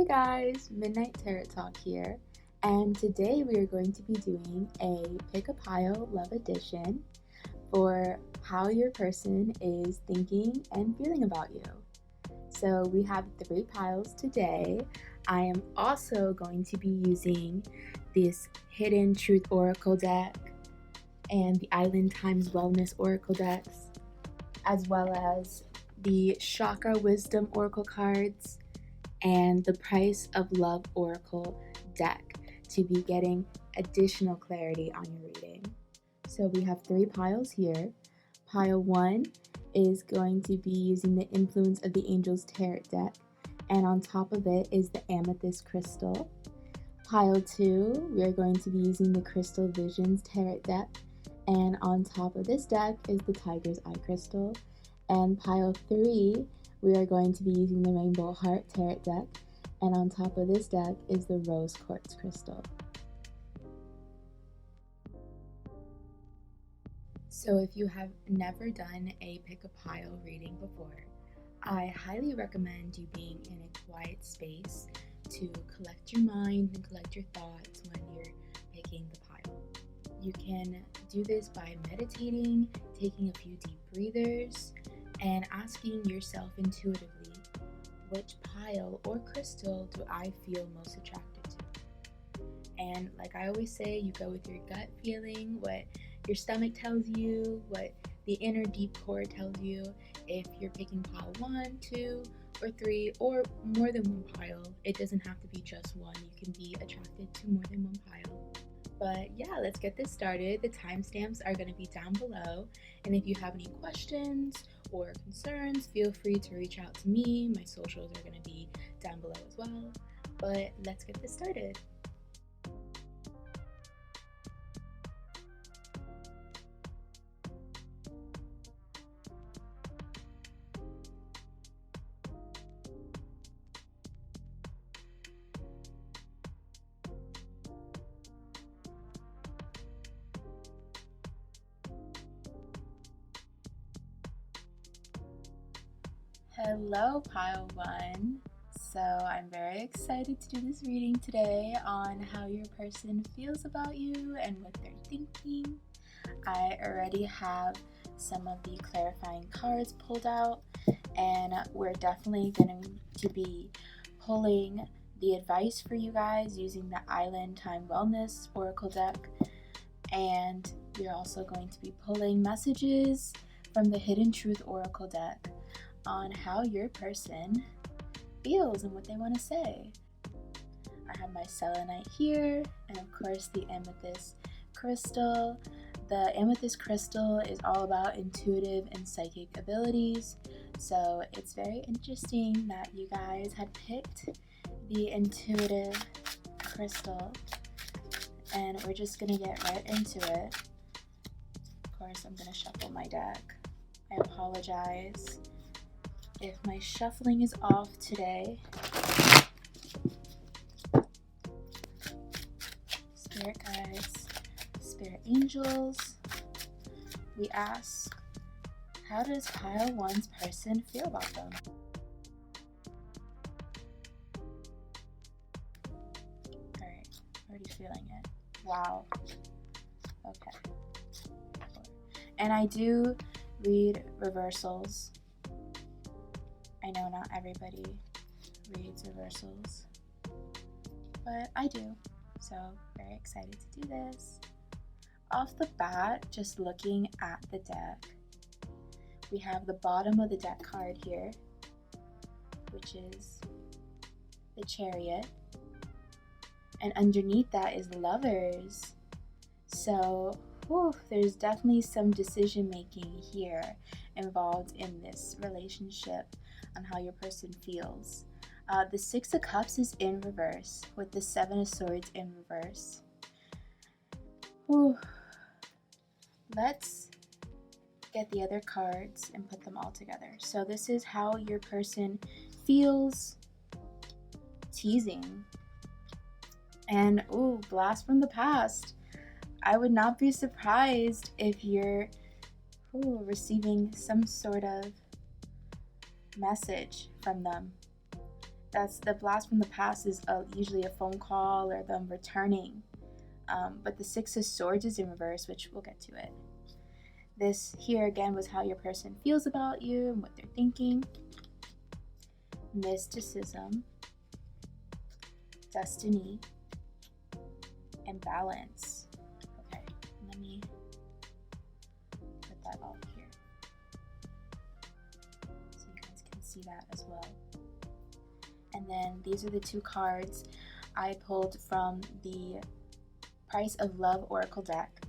guys, Midnight Tarot Talk here, and today we are going to be doing a Pick a Pile Love Edition for how your person is thinking and feeling about you. So we have 3 piles today. I am also going to be using this Hidden Truth Oracle deck and the Island Times Wellness Oracle decks, as well as the Chakra Wisdom Oracle cards and the Price of Love Oracle deck to be getting additional clarity on your reading. So we have 3 piles here. Pile 1 is going to be using the Influence of the Angels Tarot deck, and on top of it is the Amethyst Crystal. Pile 2, we are going to be using the Crystal Visions Tarot deck, and on top of this deck is the Tiger's Eye Crystal. And pile 3, we are going to be using the Rainbow Heart Tarot deck, and on top of this deck is the Rose Quartz Crystal. So if you have never done a Pick a Pile reading before, I highly recommend you being in a quiet space to collect your mind and collect your thoughts when you're picking the pile. You can do this by meditating, taking a few deep breathers, and asking yourself intuitively, which pile or crystal do I feel most attracted to? And like I always say, you go with your gut feeling, what your stomach tells you, what the inner deep core tells you. If you're picking pile 1, 2, or 3, or more than one pile, it doesn't have to be just one. You can be attracted to more than one pile. But yeah, let's get this started. The timestamps are going to be down below, and if you have any questions or concerns, feel free to reach out to me. My socials are going to be down below as well. But let's get this started. Hello, pile 1. So I'm very excited to do this reading today on how your person feels about you and what they're thinking. I already have some of the clarifying cards pulled out, and we're definitely going to be pulling the advice for you guys using the Island Time Wellness Oracle deck, and we're also going to be pulling messages from the Hidden Truth Oracle deck on how your person feels and what they want to say. I have my selenite here, and of course the amethyst crystal. The amethyst crystal is all about intuitive and psychic abilities, so it's very interesting that you guys had picked the intuitive crystal, and we're just gonna get right into it. Of course, I'm gonna shuffle my deck. I apologize if my shuffling is off today. Spirit guides, spirit angels, we ask, how does pile 1's person feel about them? Alright, already feeling it. Wow. Okay. And I do read reversals. I know not everybody reads reversals, but I do, so very excited to do this. Off the bat, just looking at the deck, we have the bottom of the deck card here, which is the Chariot, and underneath that is Lovers. So there's definitely some decision making here involved in this relationship on how your person feels. The 6 of Cups is in reverse with the 7 of Swords in reverse. Let's get the other cards and put them all together. So this is how your person feels. Teasing. And blast from the past. I would not be surprised if you're receiving some sort of message from them That's the blast from the past is usually a phone call or them returning. But the Six of Swords is in reverse, which we'll get to it. This here again was how your person feels about you and what they're thinking. Mysticism, destiny, and balance. Okay, let me put that all here so you guys can see that as well. And then these are the two cards I pulled from the Price of Love Oracle deck,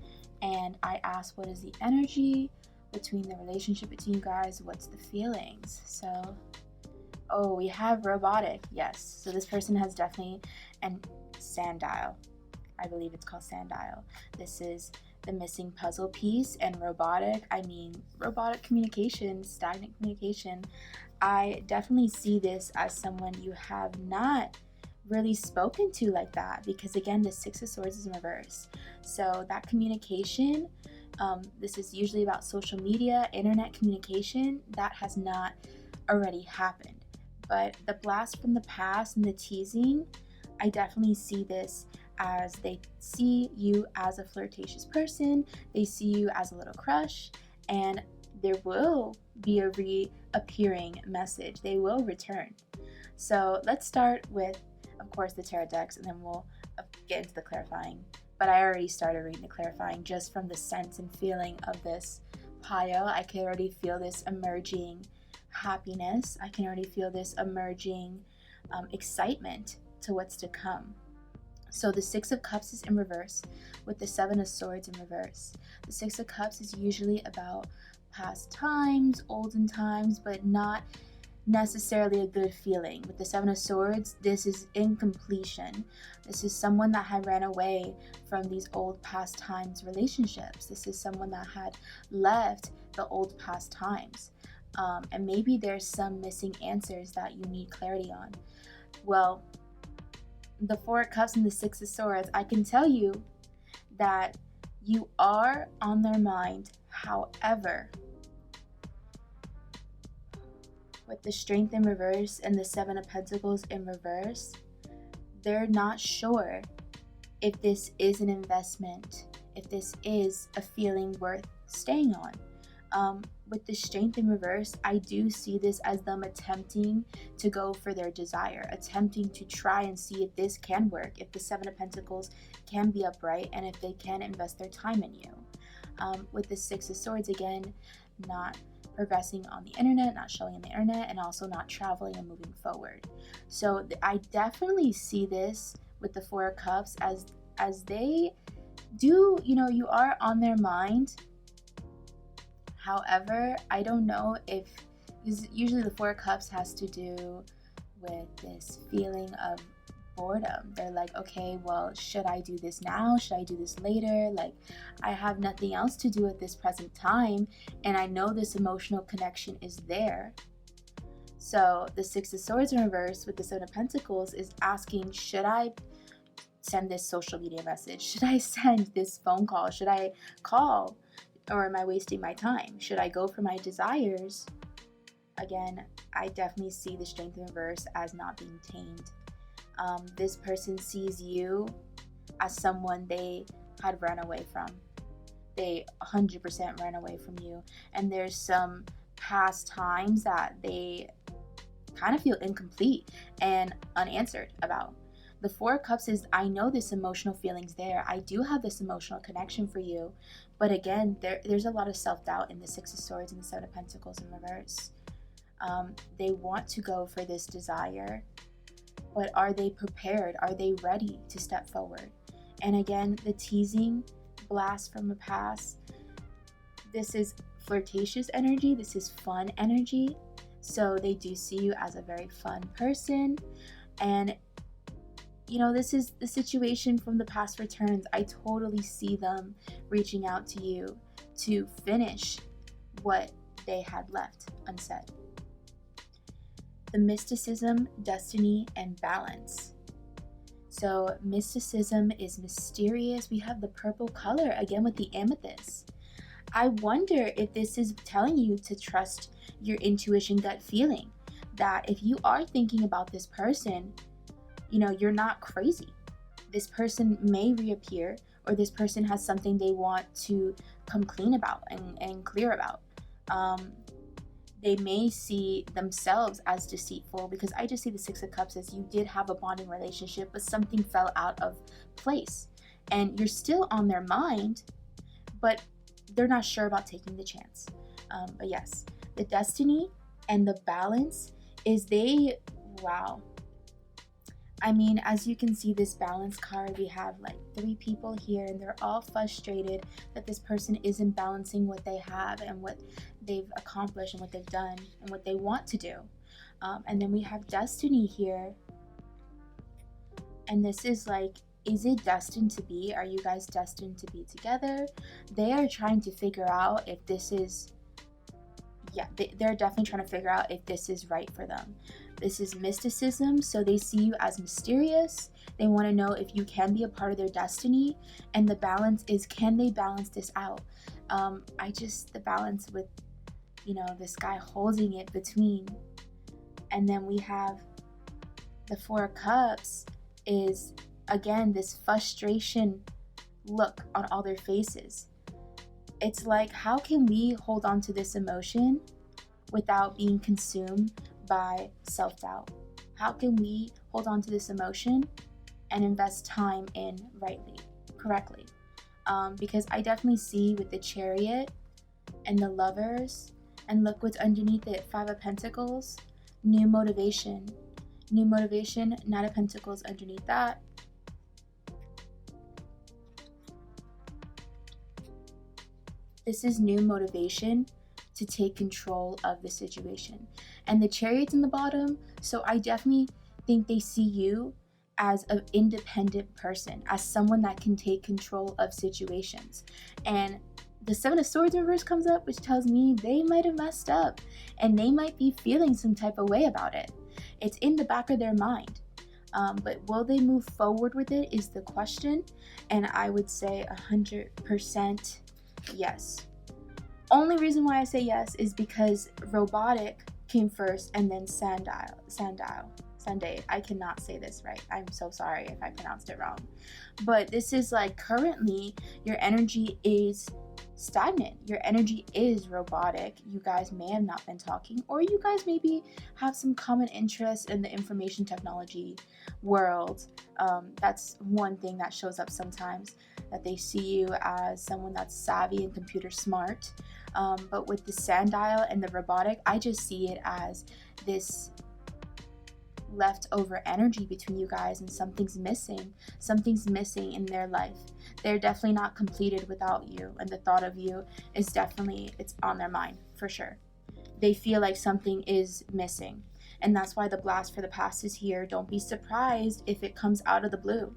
and I asked what is the energy between the relationship between you guys, what's the feelings. So we have robotic, yes, so this person has definitely, and sandile, I believe it's called sandile. This is the missing puzzle piece, and robotic, I mean robotic communication, stagnant communication. I definitely see this as someone you have not really spoken to like that, because again, the Six of Swords is in reverse. So that communication, this is usually about social media, internet communication, that has not already happened. But the blast from the past and the teasing, I definitely see this as they see you as a flirtatious person, they see you as a little crush, and there will be a reappearing message. They will return. So let's start with, of course, the tarot decks, and then we'll get into the clarifying. But I already started reading the clarifying just from the sense and feeling of this pile. I can already feel this emerging happiness. I can already feel this emerging excitement to what's to come. So the Six of Cups is in reverse with the Seven of Swords in reverse. The Six of Cups is usually about past times, olden times, but not necessarily a good feeling. With the Seven of Swords, this is incompletion. This is someone that had ran away from these old past times relationships. This is someone that had left the old past times. And maybe there's some missing answers that you need clarity on. Well, the Four of Cups and the Six of Swords, I can tell you that you are on their mind. However, with the Strength in reverse and the Seven of Pentacles in reverse, they're not sure if this is an investment, if this is a feeling worth staying on. With the Strength in reverse, I do see this as them attempting to go for their desire, attempting to try and see if this can work, if the Seven of Pentacles can be upright, and if they can invest their time in you. With the Six of Swords, again, not progressing on the internet, not showing on the internet, and also not traveling and moving forward. So I definitely see this with the Four of Cups as they do, you are on their mind. However, I don't know if, because usually the Four of Cups has to do with this feeling of boredom. They're like, okay, well, should I do this now? Should I do this later? Like, I have nothing else to do at this present time, and I know this emotional connection is there. So the Six of Swords in reverse with the Seven of Pentacles is asking, should I send this social media message? Should I send this phone call? Should I call? Or am I wasting my time? Should I go for my desires? Again, I definitely see the Strength in reverse as not being tamed. This person sees you as someone they had run away from. They 100% ran away from you. And there's some past times that they kind of feel incomplete and unanswered about. The Four of Cups is, I know this emotional feeling's there. I do have this emotional connection for you. But again, there's a lot of self-doubt in the Six of Swords and the Seven of Pentacles in reverse. They want to go for this desire, but are they prepared? Are they ready to step forward? And again, the teasing, blast from the past, this is flirtatious energy. This is fun energy. So they do see you as a very fun person. And this is the situation from the past returns. I totally see them reaching out to you to finish what they had left unsaid. The mysticism, destiny, and balance. So mysticism is mysterious. We have the purple color again with the amethyst. I wonder if this is telling you to trust your intuition, gut feeling. that if you are thinking about this person, you know, you're not crazy. This person may reappear, or this person has something they want to come clean about and clear about. They may see themselves as deceitful, because I just see the Six of Cups as you did have a bonding relationship, but something fell out of place. And you're still on their mind, but they're not sure about taking the chance. But yes, the destiny and the balance is wow. I mean, as you can see, this balance card, we have like 3 people here, and they're all frustrated that this person isn't balancing what they have and what they've accomplished and what they've done and what they want to do. And then we have destiny here. And this is like, is it destined to be? Are you guys destined to be together? They are trying to figure out if this is, they're definitely trying to figure out if this is right for them. This is mysticism, so they see you as mysterious. They want to know if you can be a part of their destiny, and the balance is, can they balance this out? The balance with, you know, this guy holding it between. And then we have the 4 of Cups is, again, this frustration look on all their faces. It's like, how can we hold on to this emotion without being consumed by self-doubt? How can we hold on to this emotion and invest time in correctly? Because I definitely see with the Chariot and the Lovers, and look what's underneath it, 5 of Pentacles, new motivation, Knight of Pentacles underneath that. This is new motivation to take control of the situation. And the Chariot's in the bottom, so I definitely think they see you as an independent person, as someone that can take control of situations. And the 7 of Swords in reverse comes up, which tells me they might have messed up and they might be feeling some type of way about it. It's in the back of their mind. But will they move forward with it is the question. And I would say 100% yes. Only reason why I say yes is because robotic came first, and then Sunday. I cannot say this right. I'm so sorry if I pronounced it wrong. But this is like, currently your energy is stagnant. Your energy is robotic. You guys may have not been talking, or you guys maybe have some common interest in the information technology world. That's one thing that shows up sometimes, that they see you as someone that's savvy and computer smart. But with the Sundial and the robotic, I just see it as this leftover energy between you guys, and something's missing in their life. They're definitely not completed without you, and the thought of you is definitely, it's on their mind for sure. They feel like something is missing, and that's why the blast for the past is here. Don't be surprised if it comes out of the blue.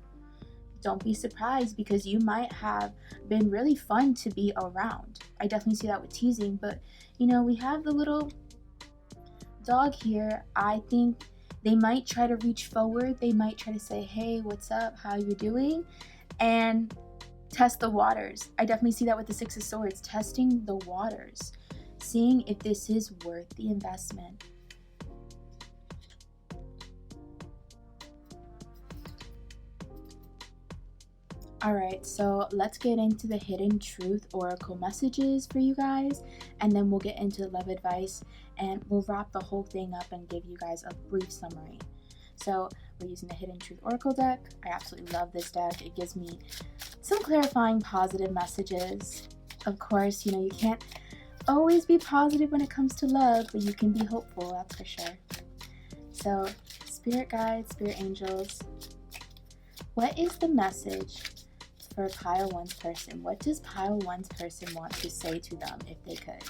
Don't be surprised, because you might have been really fun to be around. I definitely see that with teasing, but you know, we have the little dog here. I think they might try to reach forward. They might try to say, hey, what's up? How you doing? And test the waters. I definitely see that with the 6 of Swords, testing the waters, seeing if this is worth the investment. Alright, so let's get into the Hidden Truth Oracle messages for you guys, and then we'll get into love advice, and we'll wrap the whole thing up and give you guys a brief summary. So we're using the Hidden Truth Oracle deck. I absolutely love this deck. It gives me some clarifying positive messages. Of course, you know, you can't always be positive when it comes to love, but you can be hopeful, that's for sure. So, Spirit Guides, Spirit Angels, what is the message for Pile 1's person? What does Pile 1's person want to say to them if they could?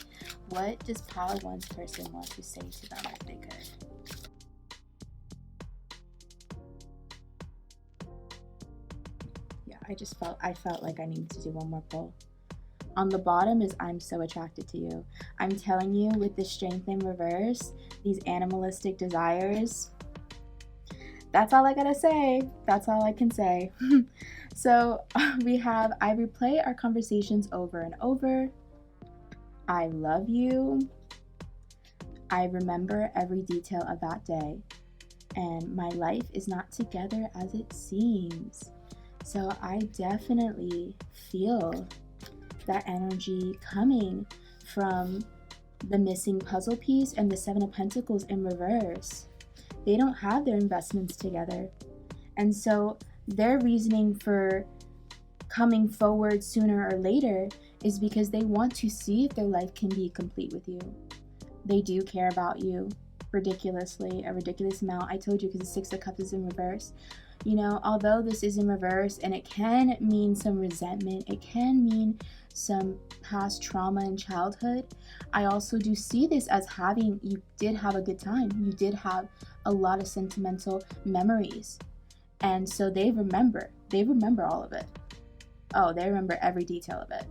What does Pile 1's person want to say to them if they could? Yeah, I felt like I needed to do one more pull. On the bottom is, I'm so attracted to you. I'm telling you, with the Strength in reverse, these animalistic desires, that's all I gotta say. That's all I can say. So we have, I replay our conversations over and over. I love you. I remember every detail of that day, and my life is not together as it seems. So I definitely feel that energy coming from the missing puzzle piece and the Seven of Pentacles in reverse. They don't have their investments together. And so their reasoning for coming forward sooner or later is because they want to see if their life can be complete with you. They do care about you ridiculously, a ridiculous amount. I told you, because the Six of Cups is in reverse. You know, although this is in reverse and it can mean some resentment, it can mean some past trauma in childhood, I also do see this as you did have a good time. You did have a lot of sentimental memories. And so they remember all of it. Oh, they remember every detail of it.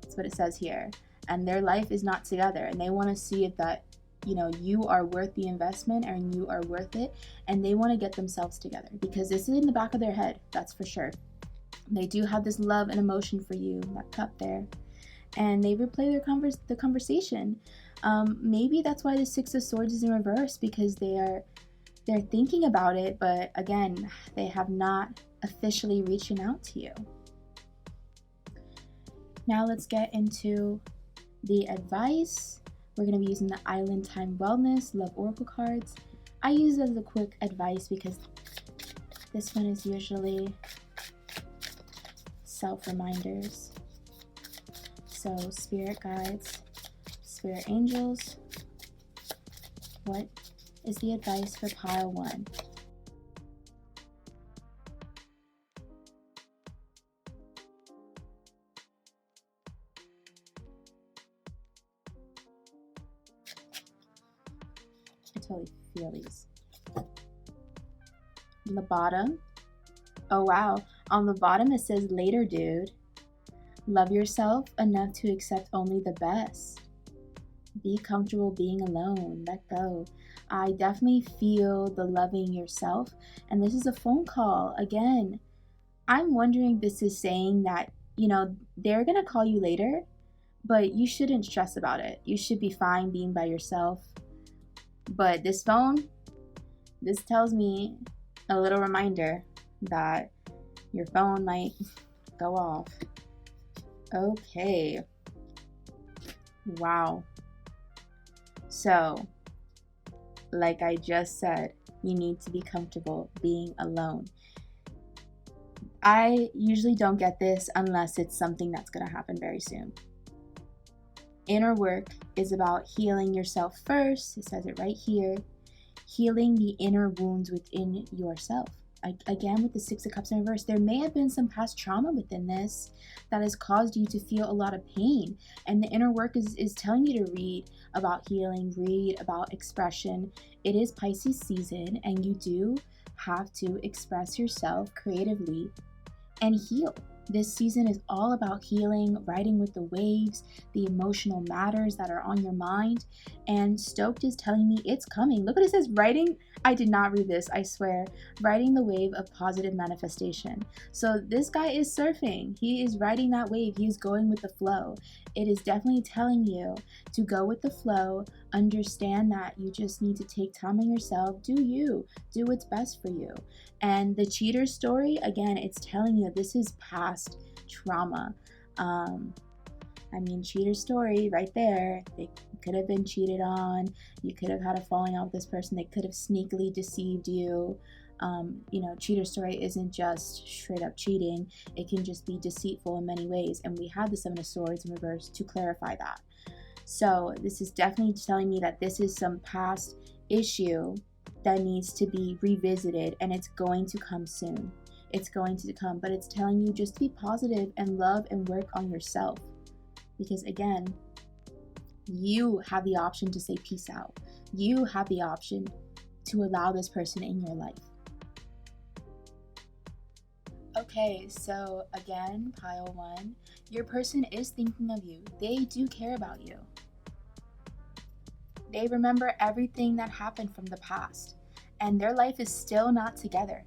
That's what it says here. And their life is not together, and they want to see if that, you know, you are worth the investment and you are worth it, and they want to get themselves together, because this is in the back of their head, that's for sure. They do have this love and emotion for you, that cup there, and they replay the conversation. Maybe that's why the Six of Swords is in reverse, because they're thinking about it, but again, they have not officially reaching out to you. Now let's get into the advice. We're going to be using the Island Time Wellness Love Oracle cards. I use it as a quick advice because this one is usually self-reminders. So spirit guides, spirit angels, what is the advice for pile 1? I totally feel these. On the bottom, oh wow, on the bottom it says, later dude. Love yourself enough to accept only the best. Be comfortable being alone. Let go. I definitely feel the loving yourself. And this is a phone call. Again, I'm wondering if this is saying that, you know, they're going to call you later, but you shouldn't stress about it. You should be fine being by yourself. But this phone, this tells me a little reminder that your phone might go off. Okay. Wow. So, like I just said, you need to be comfortable being alone. I usually don't get this unless it's something that's going to happen very soon. Inner work is about healing yourself first. It says it right here. Healing the inner wounds within yourself. Again, with the Six of Cups in reverse, there may have been some past trauma within this that has caused you to feel a lot of pain. And the inner work is telling you to read about healing, read about expression. It is Pisces season, and you do have to express yourself creatively and heal. This season is all about healing, riding with the waves, the emotional matters that are on your mind. And Stoked is telling me it's coming. Look what it says, riding. I did not read this, I swear. Riding the wave of positive manifestation. So this guy is surfing. He is riding that wave. He is going with the flow. It is definitely telling you to go with the flow. Understand that you just need to take time on yourself. Do you. Do what's best for you. And the cheater story, again, it's telling you this is past trauma. I mean, cheater story right there. They could have been cheated on. You could have had a falling out with this person. They could have sneakily deceived you. You know, cheater story isn't just straight up cheating. It can just be deceitful in many ways. And we have the Seven of Swords in reverse to clarify that. So this is definitely telling me that this is some past issue that needs to be revisited, and it's going to come soon. It's going to come, but it's telling you just to be positive and love and work on yourself. Because again, you have the option to say peace out. You have the option to allow this person in your life. Okay, so again, pile 1, your person is thinking of you. They do care about you. They remember everything that happened from the past, and their life is still not together.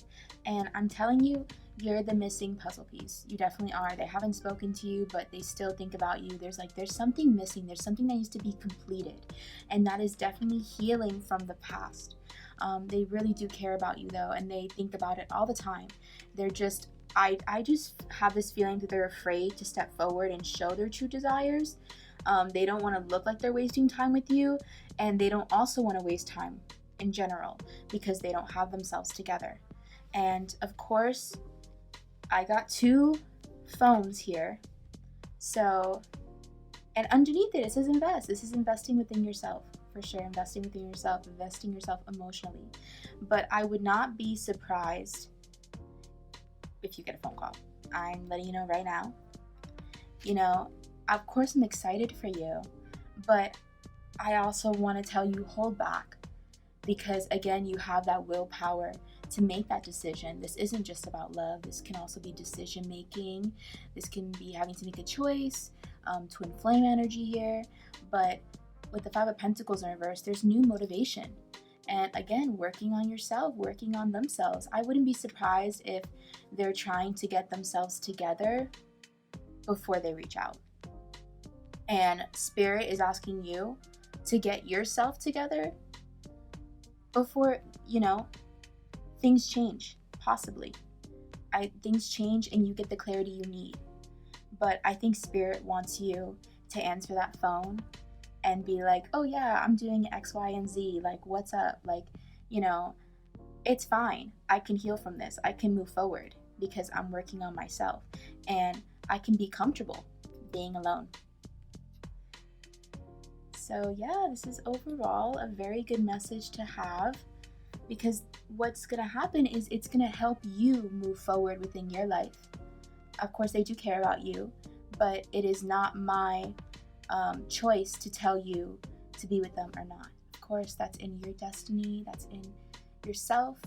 And I'm telling you, you're the missing puzzle piece. You definitely are. They haven't spoken to you, but they still think about you. There's something missing. There's something that needs to be completed. And that is definitely healing from the past. They really do care about you though, and they think about it all the time. They're just, I just have this feeling that they're afraid to step forward and show their true desires. They don't want to look like they're wasting time with you, and they don't also want to waste time in general because they don't have themselves together. And of course, I got 2 phones here. So, and underneath it says invest. This is investing within yourself, for sure. Investing within yourself, investing yourself emotionally. But I would not be surprised if you get a phone call. I'm letting you know right now. You know, of course I'm excited for you, but I also want to tell you, hold back. Because again, you have that willpower to make that decision. This isn't just about love. This can also be decision making. This can be having to make a choice, twin flame energy here. But with the 5 of Pentacles in reverse, there's new motivation. And again, working on yourself, working on themselves. I wouldn't be surprised if they're trying to get themselves together before they reach out. And Spirit is asking you to get yourself together before, things change, possibly. Things change and you get the clarity you need. But I think Spirit wants you to answer that phone and be like, oh yeah, I'm doing X, Y, and Z. Like, what's up? Like, it's fine. I can heal from this. I can move forward because I'm working on myself. And I can be comfortable being alone. So yeah, this is overall a very good message to have, because what's going to happen is it's going to help you move forward within your life. Of course, they do care about you, but it is not my choice to tell you to be with them or not. Of course, that's in your destiny, that's in yourself.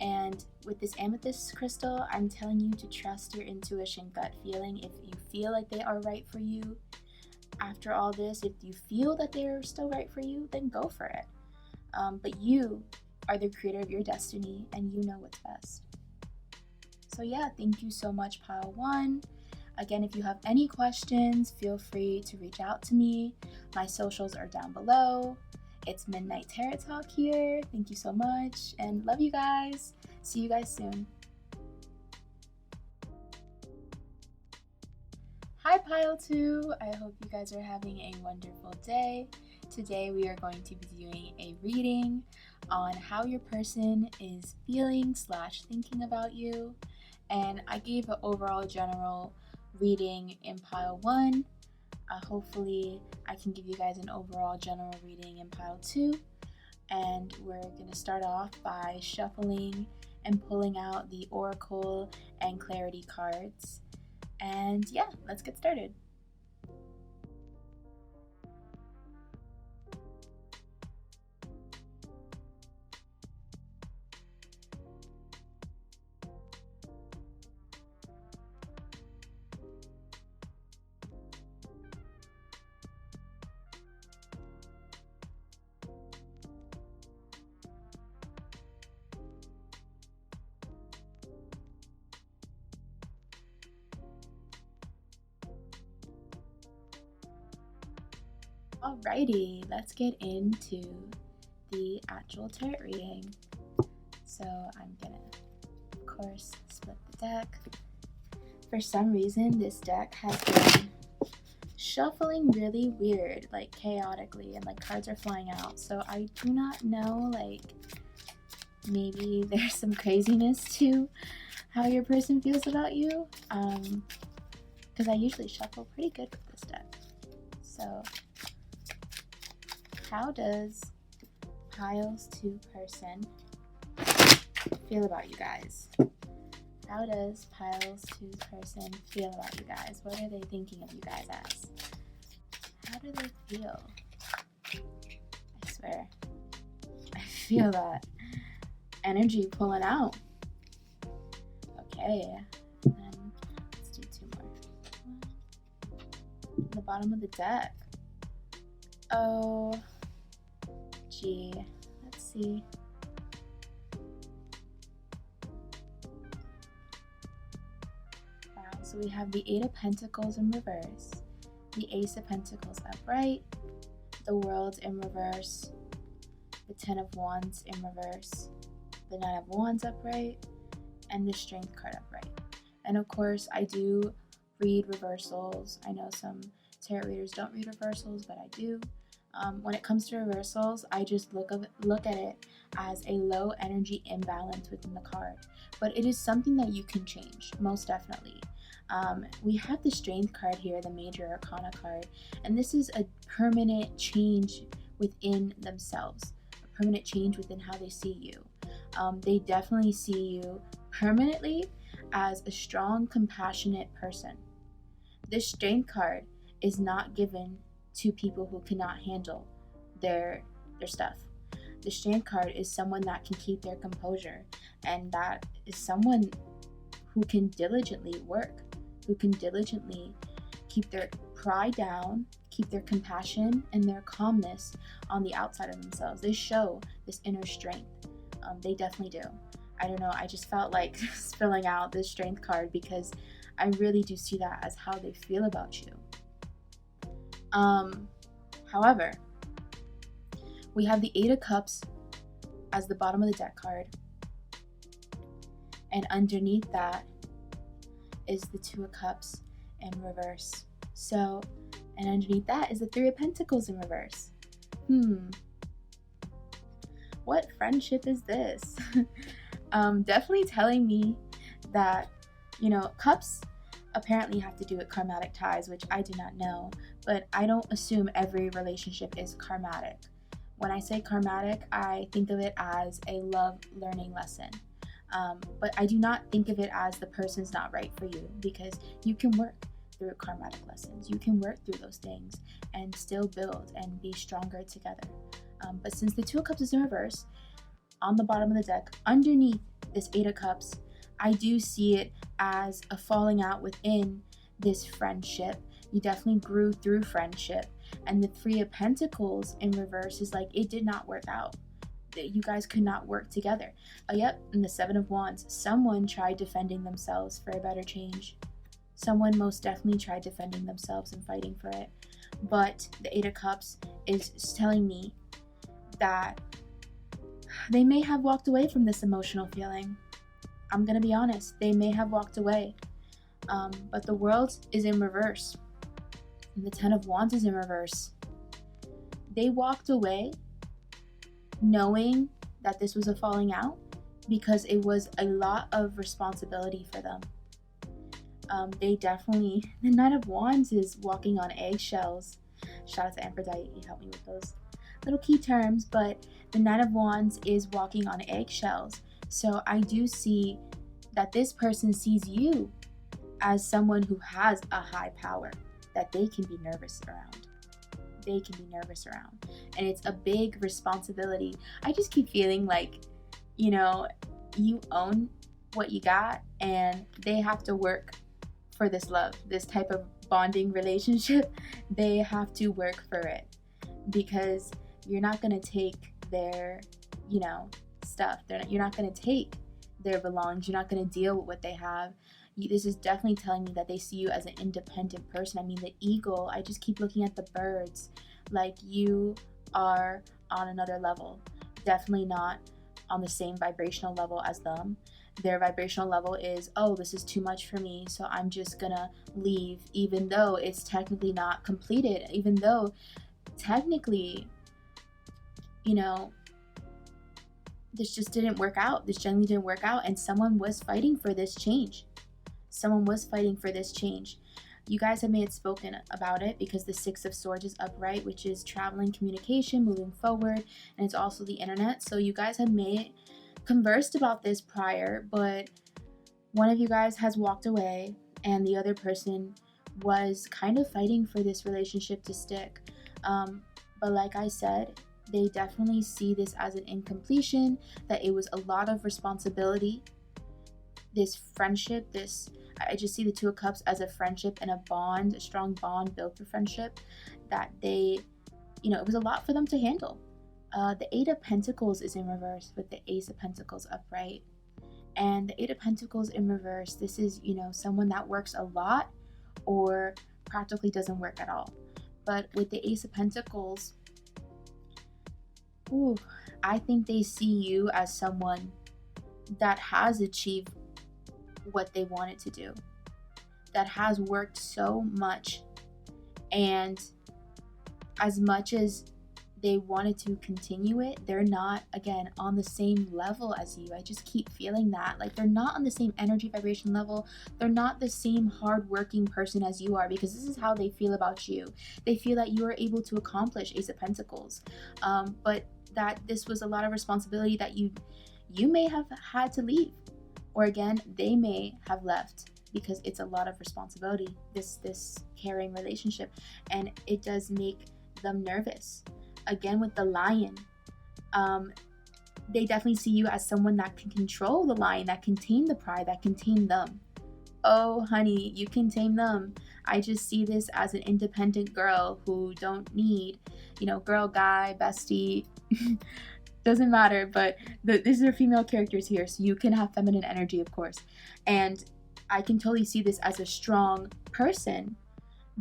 And with this amethyst crystal, I'm telling you to trust your intuition, gut feeling. If you feel like they are right for you, after all this, if you feel that they're still right for you, then go for it. But you are the creator of your destiny, and you know what's best. So yeah, thank you so much, Pile 1. Again, if you have any questions, feel free to reach out to me. My socials are down below. It's Midnight Tarot Talk here. Thank you so much, and love you guys. See you guys soon. Hi Pile 2, I hope you guys are having a wonderful day. Today we are going to be doing a reading on how your person is feeling / thinking about you. And I gave an overall general reading in Pile 1. Hopefully I can give you guys an overall general reading in Pile 2. And we're going to start off by shuffling and pulling out the Oracle and Clarity cards. And yeah, let's get started. Alrighty, let's get into the actual tarot reading. So I'm gonna, of course, split the deck. For some reason, this deck has been shuffling really weird, like chaotically, and like cards are flying out. So I do not know, like maybe there's some craziness to how your person feels about you. Because I usually shuffle pretty good with this deck. So how does Piles 2 person feel about you guys? How does Piles 2's person feel about you guys? What are they thinking of you guys as? How do they feel? I swear, I feel that energy pulling out. Okay, and then let's do 2 more. The bottom of the deck. Oh, gee, let's see. So we have the Eight of Pentacles in reverse, the Ace of Pentacles upright, the World in reverse, the Ten of Wands in reverse, the Nine of Wands upright, and the Strength card upright. And of course, I do read reversals. I know some tarot readers don't read reversals, but I do. When it comes to reversals, I just look at it as a low energy imbalance within the card. But it is something that you can change, most definitely. We have the Strength card here, the Major Arcana card, and this is a permanent change within themselves, a permanent change within how they see you. They definitely see you permanently as a strong, compassionate person. This Strength card is not given to people who cannot handle their stuff. The Strength card is someone that can keep their composure, and that is someone who can diligently work, who can diligently keep their pride down, keep their compassion and their calmness on the outside of themselves. They show this inner strength. They definitely do. I don't know, I just felt like spilling out this Strength card because I really do see that as how they feel about you. However, we have the Eight of Cups as the bottom of the deck card, and underneath that is the Two of Cups in reverse. So, and underneath that is the Three of Pentacles in reverse. What friendship is this? Definitely telling me that, cups apparently have to do with karmatic ties, which I do not know, but I don't assume every relationship is karmatic. When I say karmatic, I think of it as a love learning lesson. But I do not think of it as the person's not right for you, because you can work through karmatic lessons. You can work through those things and still build and be stronger together. But since the Two of Cups is in reverse, on the bottom of the deck, underneath this Eight of Cups, I do see it as a falling out within this friendship. You definitely grew through friendship. And the Three of Pentacles in reverse is like it did not work out. You guys could not work together. Yep, and the Seven of Wands. Someone tried defending themselves for a better change. Someone most definitely tried defending themselves and fighting for it. But the Eight of Cups is telling me that they may have walked away from this emotional feeling. I'm going to be honest. They may have walked away. But the World is in reverse. And the Ten of Wands is in reverse. They walked away knowing that this was a falling out because it was a lot of responsibility for them. They definitely, the Knight of Wands is walking on eggshells. Shout out to Aphrodite, you helped me with those little key terms, but the Knight of Wands is walking on eggshells. So I do see that this person sees you as someone who has a high power that they can be nervous around. They can be nervous around. And it's a big responsibility. I just keep feeling like, you own what you got and they have to work for this love, this type of bonding relationship. They have to work for it because you're not going to take their, stuff. You're not going to take their belongings. You're not going to deal with what they have. This is definitely telling me that they see you as an independent person. I mean, the eagle, I just keep looking at the birds like you are on another level. Definitely not on the same vibrational level as them. Their vibrational level is, oh, this is too much for me, so I'm just gonna leave, even though it's technically not completed, even though technically, this just didn't work out. This generally didn't work out, and someone was fighting for this change. Someone was fighting for this change. You guys have may have spoken about it because the Six of Swords is upright, which is traveling, communication, moving forward, and it's also the internet. So you guys have conversed about this prior, but one of you guys has walked away and the other person was kind of fighting for this relationship to stick. But like I said, they definitely see this as an incompletion, that it was a lot of responsibility. This friendship, I just see the Two of Cups as a friendship and a bond, a strong bond built through friendship, that they, it was a lot for them to handle. The Eight of Pentacles is in reverse with the Ace of Pentacles upright. And the Eight of Pentacles in reverse, this is, someone that works a lot or practically doesn't work at all. But with the Ace of Pentacles, I think they see you as someone that has achieved what they wanted to do, that has worked so much, and as much as they wanted to continue it, they're not, again, on the same level as you. I just keep feeling that. Like, they're not on the same energy vibration level. They're not the same hardworking person as you are, because this is how they feel about you. They feel that you are able to accomplish Ace of Pentacles, but that this was a lot of responsibility that you may have had to leave, or again, they may have left, because it's a lot of responsibility, this caring relationship, and it does make them nervous. Again, with the Lion, they definitely see you as someone that can control the lion, that can tame the pride, that can tame them. Oh, honey, you can tame them. I just see this as an independent girl who don't need, girl, guy, bestie, doesn't matter, but these are female characters here, so you can have feminine energy, of course. And I can totally see this as a strong person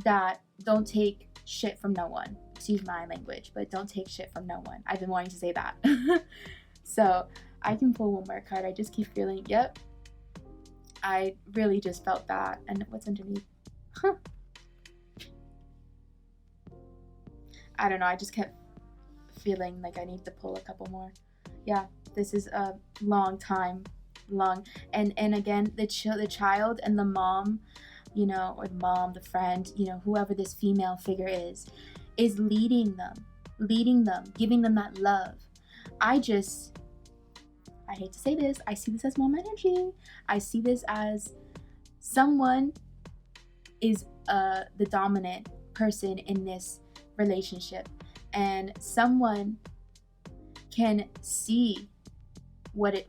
that don't take shit from no one. Excuse my language, but don't take shit from no one. I've been wanting to say that. So I can pull one more card. I just keep feeling, yep, I really just felt that. And what's underneath? I don't know, I just kept feeling like I need to pull a couple more. Yeah, this is a long time, and again, the child and the mom, or the mom, the friend, whoever this female figure is leading them, giving them that love. I hate to say this, I see this as mom energy. I see this as someone is the dominant person in this relationship, and someone can see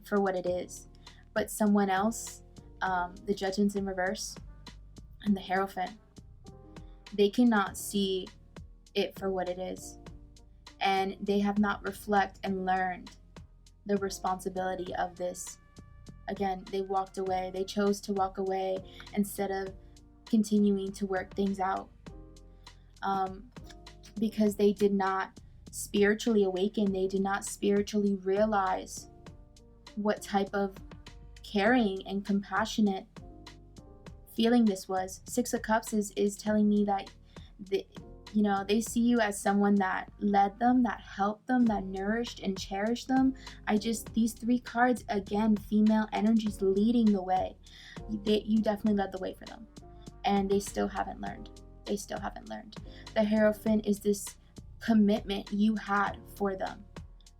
for what it is, but someone else, the Judgment's in reverse and the Hierophant, they cannot see it for what it is, and they have not reflected and learned the responsibility of this. Again, they walked away. They chose to walk away instead of continuing to work things out, because they did not spiritually awaken. They did not spiritually realize what type of caring and compassionate feeling this was. Six of Cups is telling me that they see you as someone that led them, that helped them, that nourished and cherished them. These three cards, again, female energies leading the way. You definitely led the way for them, and they still haven't learned. The Hierophant is this commitment you had for them,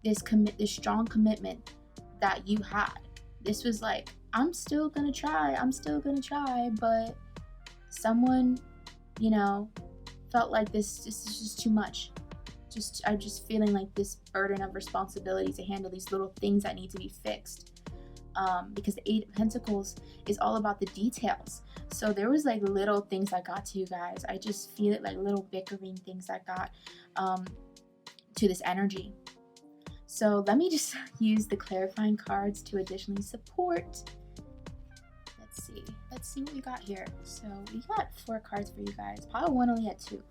this strong commitment that you had. This was like, I'm still gonna try, but someone, felt like this is just too much. I'm just feeling like this burden of responsibility to handle these little things that need to be fixed. Because the Eight of Pentacles is all about the details. So there was like little things that got to you guys. I just feel it like little bickering things that got to this energy. So let me just use the clarifying cards to additionally support. Let's see what we got here. So we got 4 cards for you guys. Pile 1 only had 2.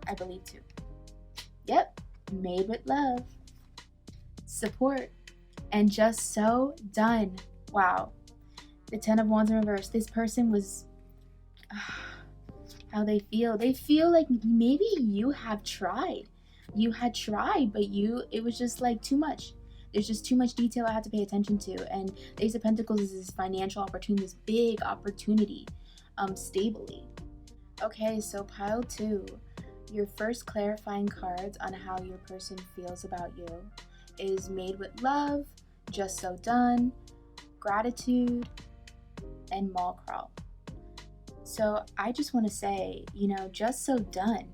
I believe 2. Yep. Made with love. Support. And just so done. Wow. The 10 of Wands in reverse. This person was... how they feel. They feel like maybe you have tried. You had tried, but it was just like too much. There's just too much detail I had to pay attention to. And the Ace of Pentacles is this financial opportunity, this big opportunity, stably. Okay, so pile 2. Your first clarifying cards on how your person feels about you is Made with Love, Just So Done, Gratitude, and Mall Crawl. So I just want to say, Just So Done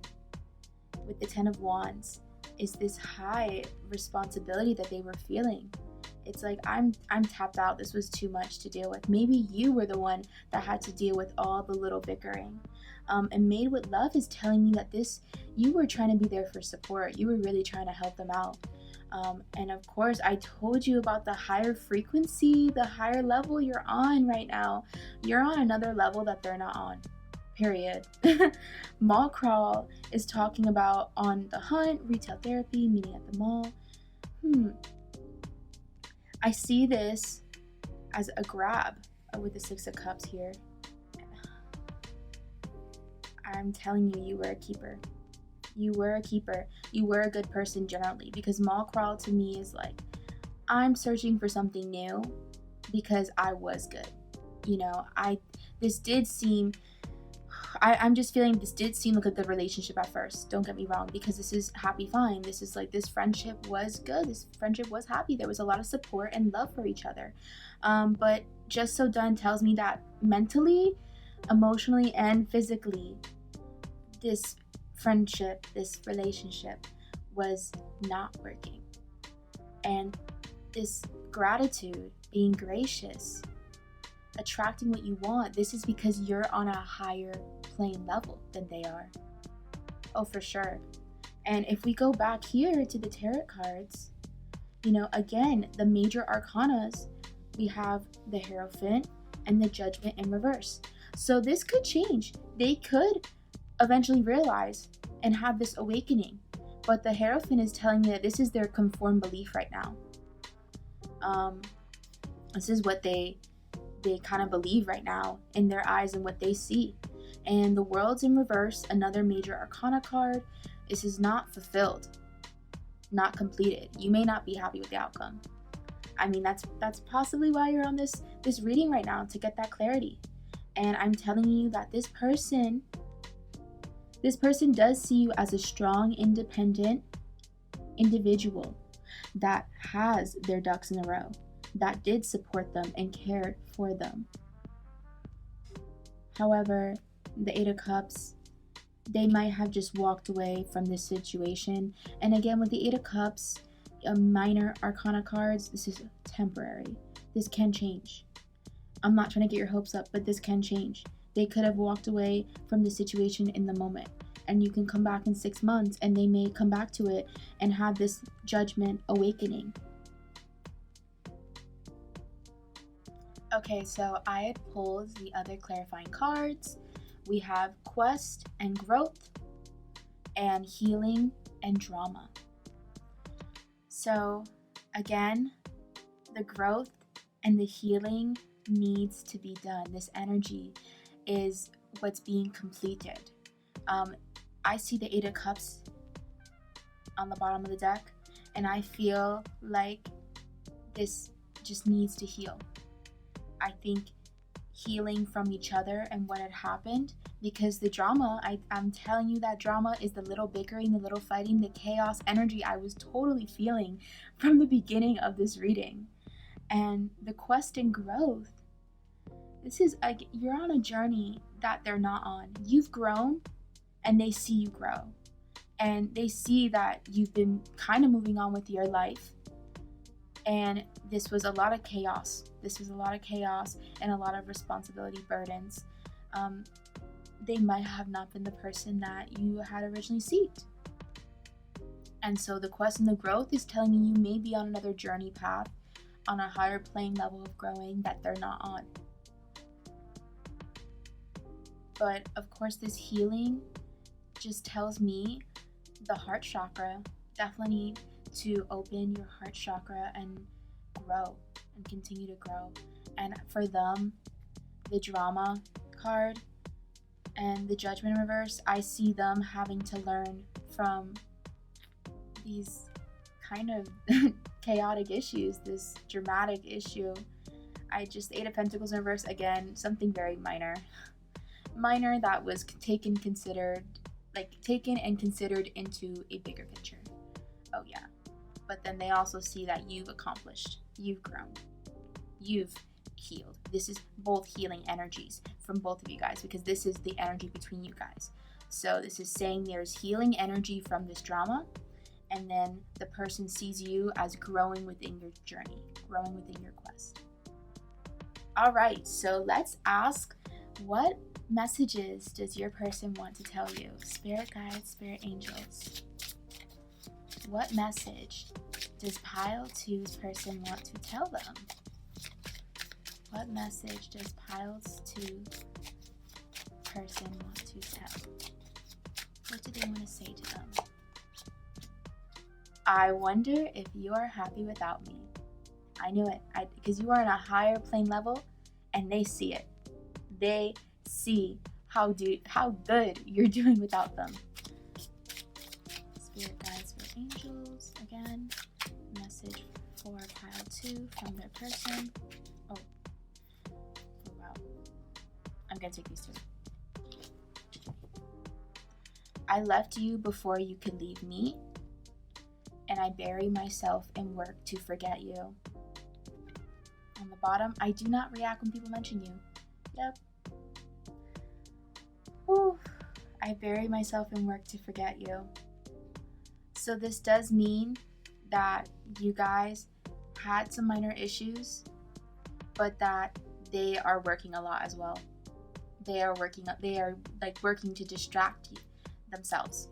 with the 10 of Wands is this high responsibility that they were feeling. It's like, I'm tapped out. This was too much to deal with. Maybe you were the one that had to deal with all the little bickering. And Made with Love is telling me that you were trying to be there for support. You were really trying to help them out. And of course, I told you about the higher frequency, the higher level you're on right now. You're on another level that they're not on. Period. Mall Crawl is talking about on the hunt, retail therapy, meeting at the mall. I see this as a grab with the Six of Cups here. I'm telling you, you were a keeper. You were a keeper. You were a good person generally, because Mall Crawl to me is like, I'm searching for something new because I was good. You know, I'm just feeling this did seem like a good relationship at first. Don't get me wrong, because this is happy, fine. This is like, this friendship was good. This friendship was happy. There was a lot of support and love for each other. But Just So Done tells me that mentally, emotionally, and physically, this friendship, this relationship was not working. And this gratitude, being gracious, attracting what you want, this is because you're on a higher plane level than they are. Oh, for sure. And if we go back here to the tarot cards, you know, again, the major arcanas, we have the Hierophant and the Judgment in reverse. So this could change. They could eventually realize and have this awakening. But the Hierophant is telling me that this is their conformed belief right now. This is what they kind of believe right now in their eyes and what they see. And the World's in reverse, another major arcana card. This is not fulfilled, not completed. You may not be happy with the outcome. I mean, that's possibly why you're on this reading right now, to get that clarity. And I'm telling you that this person does see you as a strong, independent individual that has their ducks in a row, that did support them and cared for them. However, the Eight of Cups, they might have just walked away from this situation. And again, with the Eight of Cups, minor arcana cards, this is temporary. This can change. I'm not trying to get your hopes up, but this can change. They could have walked away from the situation in the moment, and you can come back in 6 months and they may come back to it and have this judgment awakening. Okay, so I had pulled the other clarifying cards. We have Quest and Growth, and Healing and Drama. So again, the growth and the healing needs to be done. This energy is what's being completed. I see the Eight of Cups on the bottom of the deck, and I feel like this just needs to heal. I think healing from each other and what had happened, because the drama, I'm telling you, that drama is the little bickering, the little fighting, the chaos energy I was totally feeling from the beginning of this reading. And the Quest and Growth, this is like, you're on a journey that they're not on. You've grown and they see you grow, and they see that you've been kind of moving on with your life. And this was a lot of chaos. This was a lot of chaos and a lot of responsibility burdens. They might have not been the person that you had originally seeked. And so the Quest and the Growth is telling you may be on another journey path, on a higher plane level of growing that they're not on. But of course, this healing just tells me the heart chakra, definitely need to open your heart chakra and grow and continue to grow. And for them, the Drama card and the Judgment reverse, I see them having to learn from these kind of chaotic issues, this dramatic issue. Eight of Pentacles in reverse, again, something very minor that was taken and considered into a bigger picture. Oh yeah. But then they also see that you've accomplished, you've grown, you've healed. This is both healing energies from both of you guys, because this is the energy between you guys. So this is saying there's healing energy from this drama, and then the person sees you as growing within your journey, growing within your quest. All right, so let's ask, what messages does your person want to tell you? Spirit guides, spirit angels, what message does pile 2's person want to tell them? What message does pile 2's person want to tell? What do they want to say to them? I wonder if you are happy without me. I knew it, because you are on a higher plane level, and they see it. They see how good you're doing without them. Spirit guides for angels again. Message for pile 2 from their person. Oh wow. I'm gonna take these 2. I left you before you could leave me, and I bury myself in work to forget you. On the bottom, I do not react when people mention you. Yep. Whew. I bury myself in work to forget you. So this does mean that you guys had some minor issues, but that they are working a lot as well. They are working to distract you themselves,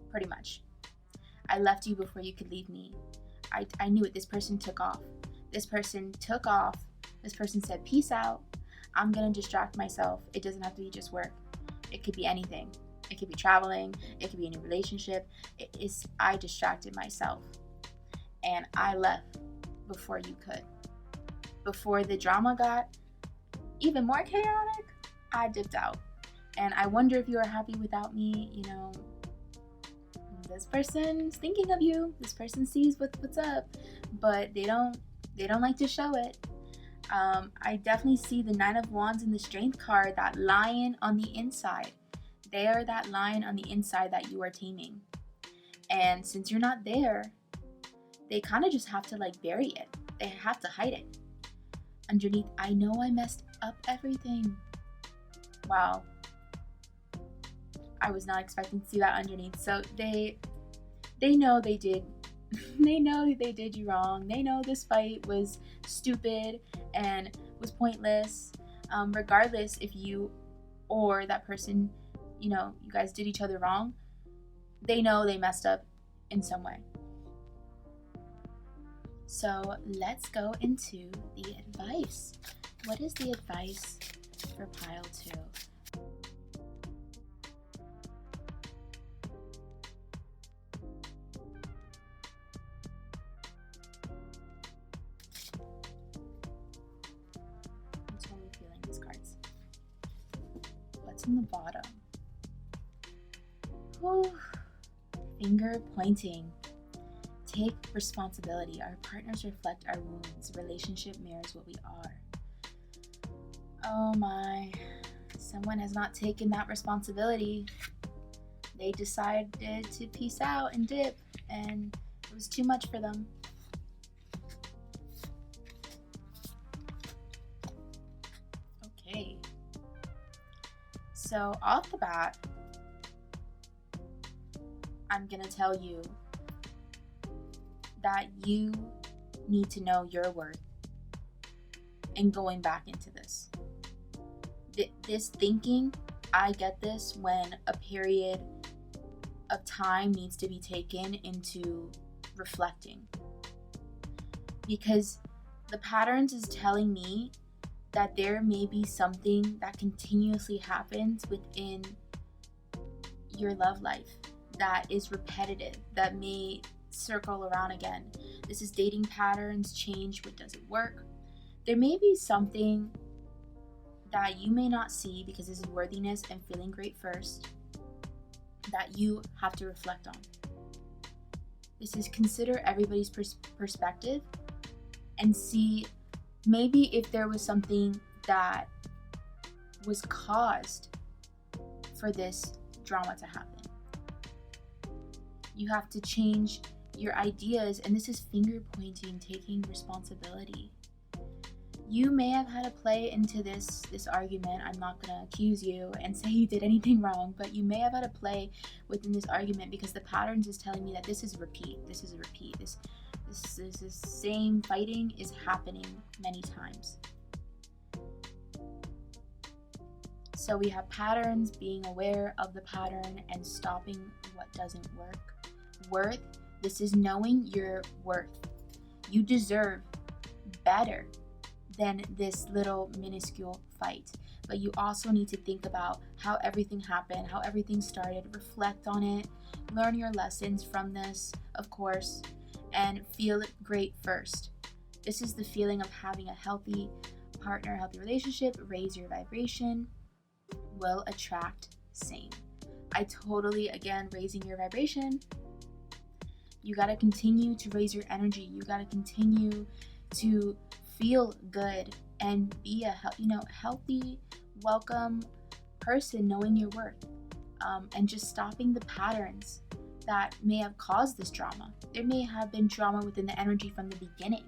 pretty much. I left you before you could leave me. I knew it. This person took off. This person took off. This person said, peace out. I'm gonna distract myself. It doesn't have to be just work. It could be anything. It could be traveling. It could be a new relationship. I distracted myself. And I left before you could. Before the drama got even more chaotic, I dipped out. And I wonder if you are happy without me. You know, this person's thinking of you. This person sees what's up, but they don't like to show it. I definitely see the 9 of Wands in the Strength card, that lion on the inside. They are that lion on the inside that you are taming. And since you're not there, they kind of just have to bury it. They have to hide it. Underneath, I know I messed up everything. Wow. I was not expecting to see that underneath. So they know they did. They know they did you wrong. They know this fight was stupid and was pointless. Regardless if you or that person, you guys did each other wrong, they know they messed up in some way. So let's go into the advice. What is the advice for pile 2? I'm totally feeling these cards. What's in the bottom? Whew. Finger pointing. Take responsibility. Our partners reflect our wounds. Relationship mirrors what we are. Oh my. Someone has not taken that responsibility. They decided to peace out and dip, and it was too much for them. Okay. So off the bat, I'm gonna tell you that you need to know your worth and going back into this. This thinking, I get this when a period of time needs to be taken into reflecting. Because the patterns is telling me that there may be something that continuously happens within your love life that is repetitive, that may circle around again. This is dating patterns, change, what doesn't work. There may be something that you may not see because this is worthiness and feeling great first that you have to reflect on. This is consider everybody's perspective and see maybe if there was something that was caused for this drama to happen. You have to change your ideas, and this is finger pointing, taking responsibility. You may have had a play into this argument. I'm not gonna accuse you and say you did anything wrong, but you may have had a play within this argument because the patterns is telling me that this is a repeat. This same fighting is happening many times. So we have patterns, being aware of the pattern and stopping what doesn't work. Worth, this is knowing your worth. You deserve better than this little minuscule fight. But you also need to think about how everything happened, how everything started, reflect on it, learn your lessons from this, of course, and feel great first. This is the feeling of having a healthy partner, healthy relationship. Raise your vibration, will attract same. I totally, again, raising your vibration. You got to continue to raise your energy. You got to continue to feel good and be a healthy, welcome person, knowing your worth, and just stopping the patterns that may have caused this drama. There may have been drama within the energy from the beginning,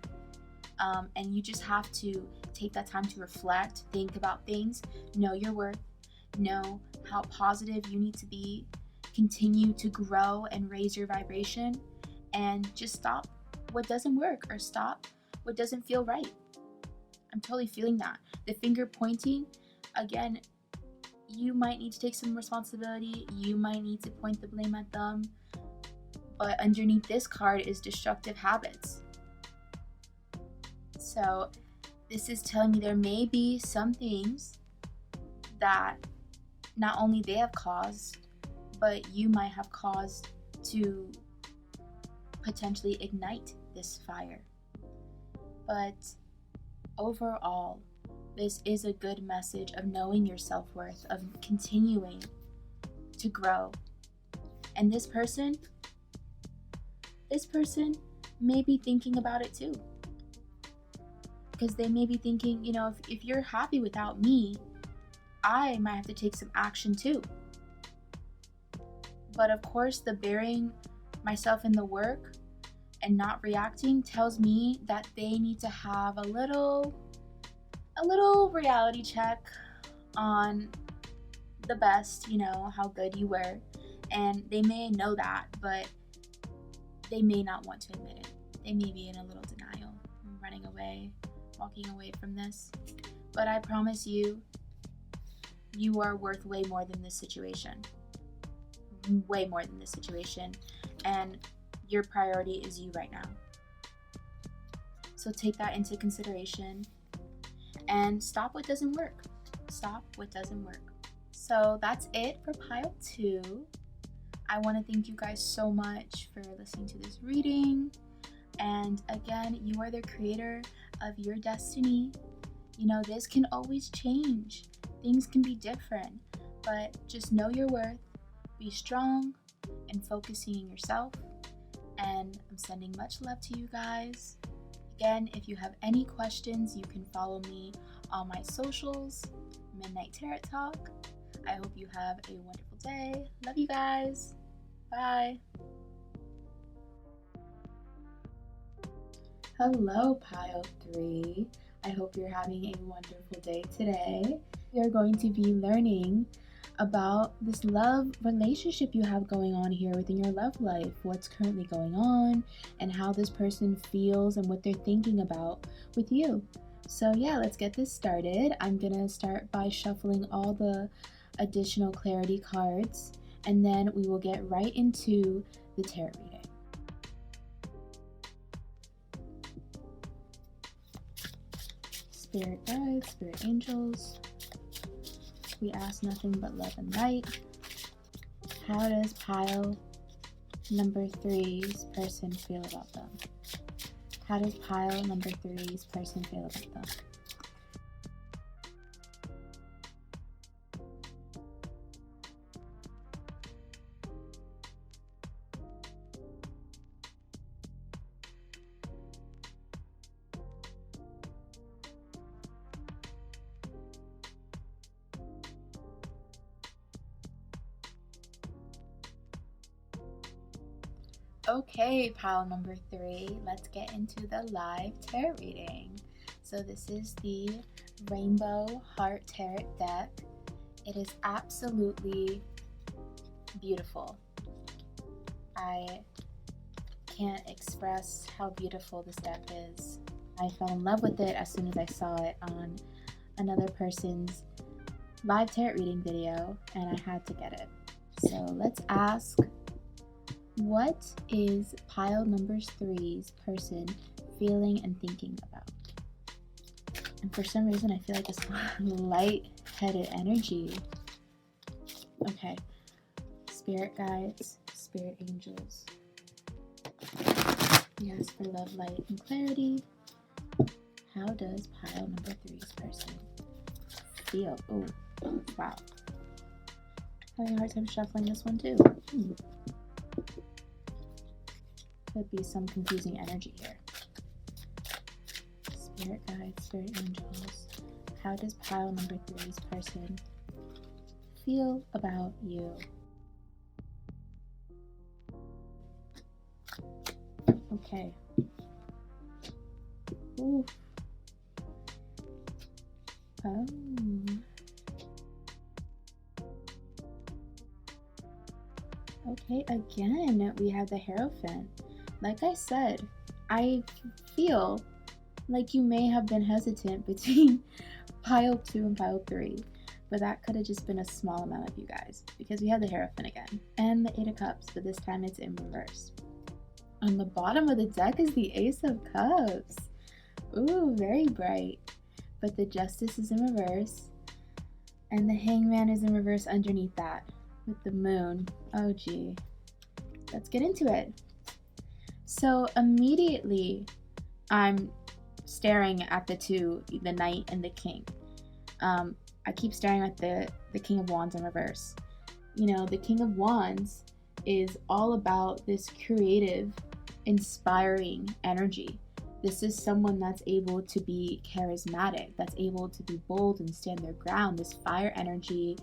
and you just have to take that time to reflect, think about things, know your worth, know how positive you need to be, continue to grow and raise your vibration, and just stop what doesn't work or stop what doesn't feel right. I'm totally feeling that. The finger pointing, again, you might need to take some responsibility. You might need to point the blame at them. But underneath this card is destructive habits. So this is telling me there may be some things that not only they have caused, but you might have caused to potentially ignite this fire. But overall, this is a good message of knowing your self-worth, of continuing to grow. And this person may be thinking about it too. Because they may be thinking, if you're happy without me, I might have to take some action too. But of course, the burying myself in the work and not reacting tells me that they need to have a little reality check on the best, how good you were. And they may know that, but they may not want to admit it. They may be in a little denial, running away, walking away from this. But I promise you, you are worth way more than this situation. Way more than this situation. And your priority is you right now. So take that into consideration and stop what doesn't work. Stop what doesn't work. So that's it for pile 2. I want to thank you guys so much for listening to this reading. And again, you are the creator of your destiny. This can always change. Things can be different, but just know your worth, be strong, and focusing on yourself. And I'm sending much love to you guys. Again, if you have any questions, you can follow me on my socials, Midnight Tarot Talk. I hope you have a wonderful day. Love you guys. Bye. Hello, pile 3. I hope you're having a wonderful day today. We are going to be learning about this love relationship you have going on here within your love life, what's currently going on, and how this person feels and what they're thinking about with you. So yeah, let's get this started. I'm gonna start by shuffling all the additional clarity cards, and then we will get right into the tarot reading. Spirit guides, spirit angels, we ask nothing but love and light. How does pile number 3's person feel about them? How does pile number 3's person feel about them? Okay, pile number 3, let's get into the live tarot reading. So this is the Rainbow Heart Tarot deck. It is absolutely beautiful. I can't express how beautiful this deck is. I fell in love with it as soon as I saw it on another person's live tarot reading video, and I had to get it. So let's ask, what is pile number 3's person feeling and thinking about. And for some reason, I feel like this light-headed energy. Okay. Spirit guides, spirit angels. Yes, for love, light, and clarity. How does pile number 3's person feel? Oh, wow. Having a hard time shuffling this one too. Could be some confusing energy here. Spirit guides, spirit angels. How does pile number 3's person feel about you? Okay. Ooh. Oh. Okay, again, we have the Hierophant. Like I said, I feel like you may have been hesitant between pile 2 and pile 3, but that could have just been a small amount of you guys, because we have the Hierophant again, and the 8 of Cups, but this time it's in reverse. On the bottom of the deck is the Ace of Cups. Ooh, very bright. But the Justice is in reverse, and the Hangman is in reverse underneath that, with the Moon. Oh gee. Let's get into it. So immediately, I'm staring at the two, the Knight and the King. I keep staring at the King of Wands in reverse. You know, the King of Wands is all about this creative, inspiring energy. This is someone that's able to be charismatic, that's able to be bold and stand their ground. This fire energy,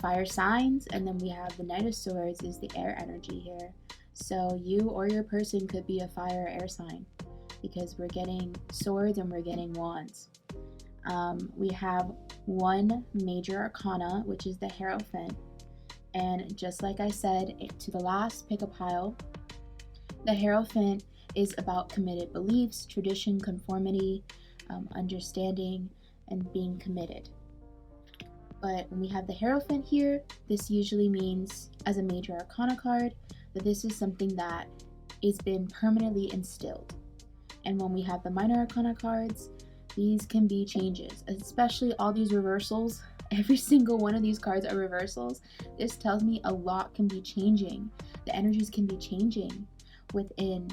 fire signs, and then we have the Knight of Swords is the air energy here. So you or your person could be a fire or air sign, because we're getting swords and we're getting wands. We have one major arcana, which is the Hierophant. And just like I said to the last pick a pile, the Hierophant is about committed beliefs, tradition, conformity, understanding, and being committed. But when we have the Hierophant here, this usually means, as a major arcana card, that this is something that has been permanently instilled. And when we have the minor arcana cards, these can be changes, especially all these reversals. Every single one of these cards are reversals. This tells me a lot can be changing. The energies can be changing within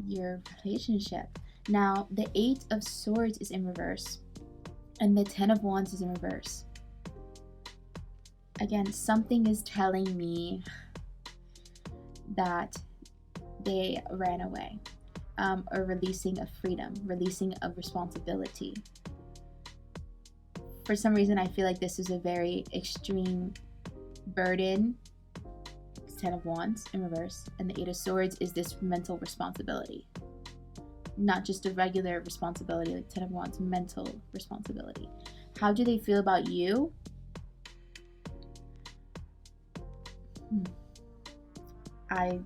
your relationship. Now, the 8 of Swords is in reverse, and the 10 of Wands is in reverse. Again, something is telling me that they ran away, or releasing of freedom, releasing of responsibility. For some reason, I feel like this is a very extreme burden. 10 of Wands in reverse, and the 8 of Swords is this mental responsibility. Not just a regular responsibility, like 10 of Wands, mental responsibility. How do they feel about you? I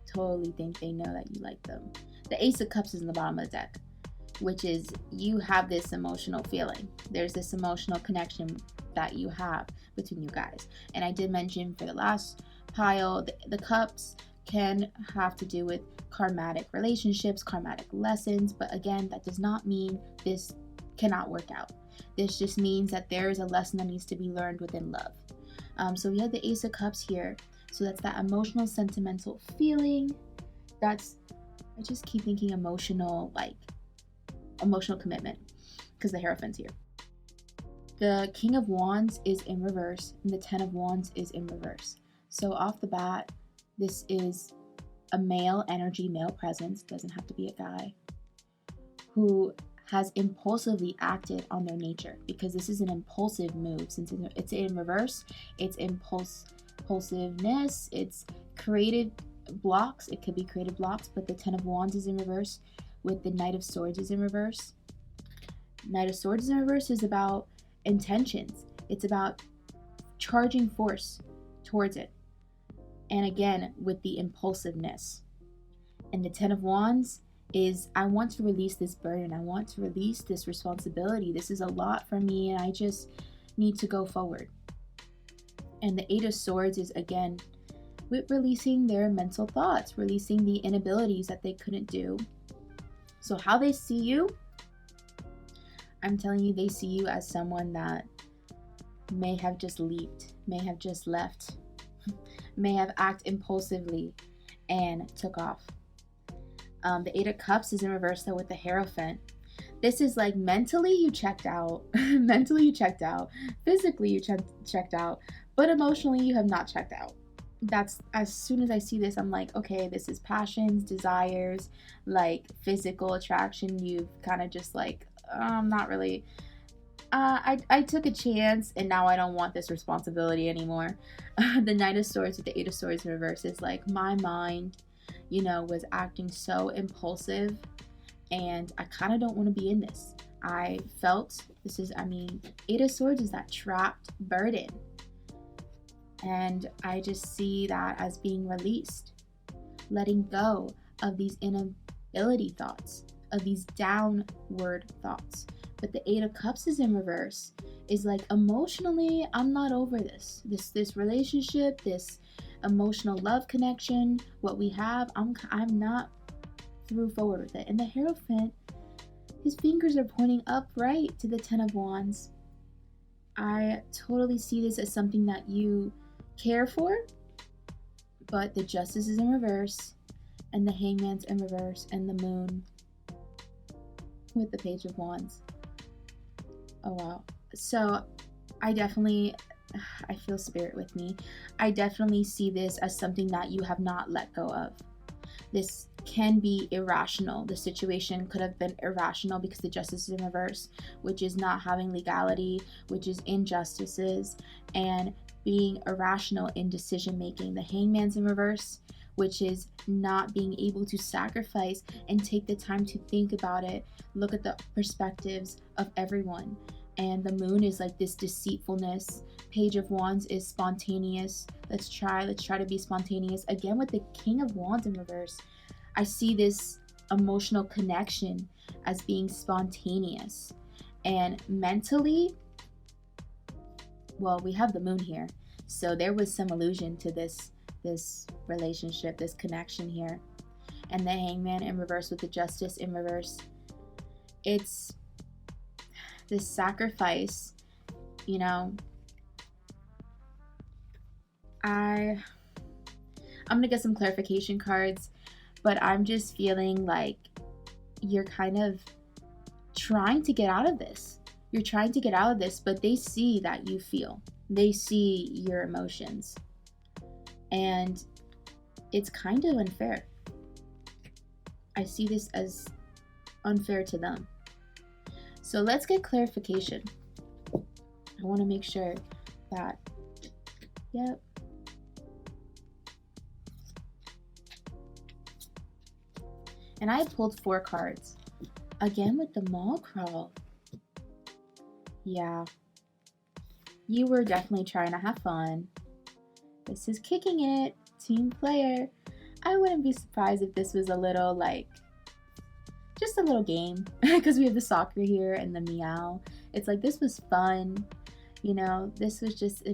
totally think they know that you like them. The Ace of Cups is in the bottom of the deck, which is you have this emotional feeling. There's this emotional connection that you have between you guys. And I did mention for the last pile, the cups can have to do with karmatic relationships, karmatic lessons, but again, that does not mean this cannot work out. This just means that there is a lesson that needs to be learned within love. So we have the Ace of Cups here. So that's that emotional, sentimental feeling. I just keep thinking emotional commitment, because the Hierophant's here. The King of Wands is in reverse, and the 10 of Wands is in reverse. So off the bat, this is a male energy, male presence, doesn't have to be a guy, who has impulsively acted on their nature, because this is an impulsive move. Since it's in reverse, it's impulsiveness, it's creative blocks. It could be creative blocks, but the 10 of Wands is in reverse with the Knight of Swords is in reverse. Knight of Swords is in reverse is about intentions. It's about charging force towards it. And again, with the impulsiveness. And the 10 of Wands is, I want to release this burden. I want to release this responsibility. This is a lot for me, and I just need to go forward. And the 8 of Swords is, again, with releasing their mental thoughts, releasing the inabilities that they couldn't do, So how they see you, I'm telling you, they see you as someone that may have just leaped, may have just left, may have acted impulsively and took off. The Eight of Cups is in reverse though with the Hierophant. This is like mentally you checked out, mentally you checked out, physically you checked out, but emotionally you have not checked out. That's, as soon as I see this, I'm like, okay, this is passions, desires, like physical attraction. You've kind of just like, I'm not really, I took a chance and now I don't want this responsibility anymore. The Knight of Swords with the Eight of Swords in reverse is like my mind, you know, was acting so impulsive and I kind of don't want to be in this. I felt this is, I mean, Eight of Swords is that trapped burden. And I just see that as being released, letting go of these inability thoughts, of these downward thoughts. But the Eight of Cups is in reverse, is like emotionally, I'm not over this relationship, this emotional love connection, what we have, I'm not through forward with it. And the Hierophant, his fingers are pointing upright to the Ten of Wands. I totally see this as something that you care for, but the Justice is in reverse, and the Hangman's in reverse, and the Moon with the Page of Wands. Oh wow. So I feel spirit with me. I definitely see this as something that you have not let go of. This can be irrational. The situation could have been irrational because the Justice is in reverse, which is not having legality, which is injustices, and being irrational in decision making. The Hangman's in reverse, which is not being able to sacrifice and take the time to think about it, look at the perspectives of everyone. And the Moon is like this deceitfulness. Page of Wands is spontaneous. Let's try to be spontaneous. Again, with the King of Wands in reverse, I see this emotional connection as being spontaneous. And mentally, well, we have the Moon here. So there was some allusion to this relationship, this connection here. And the Hangman in reverse with the Justice in reverse. It's this sacrifice, you know. I'm gonna get some clarification cards, but I'm just feeling like you're kind of trying to get out of this. You're trying to get out of this, but they see that you feel. They see your emotions. And it's kind of unfair. I see this as unfair to them. So let's get clarification. I want to make sure that, yep. And I pulled 4 cards. Again with the Mall Crawl. Yeah. You were definitely trying to have fun. This is kicking it. Team player. I wouldn't be surprised if this was a little like, just a little game. Because we have the soccer here and the meow. It's like, this was fun. You know, this was just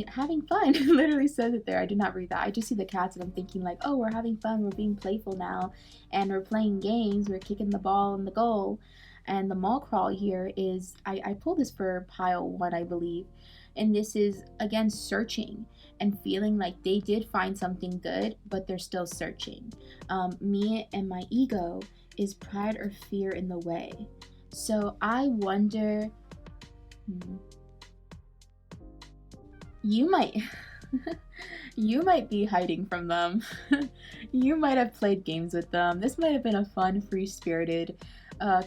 having fun. It literally says it there. I did not read that. I just see the cats and I'm thinking like, oh, we're having fun. We're being playful now. And we're playing games. We're kicking the ball in the goal. And the Mall Crawl here is, I pulled this for pile 1, I believe. And this is, again, searching and feeling like they did find something good, but they're still searching. Me and my ego, is pride or fear in the way? So I wonder, you might be hiding from them. You might have played games with them. This might have been a fun, free-spirited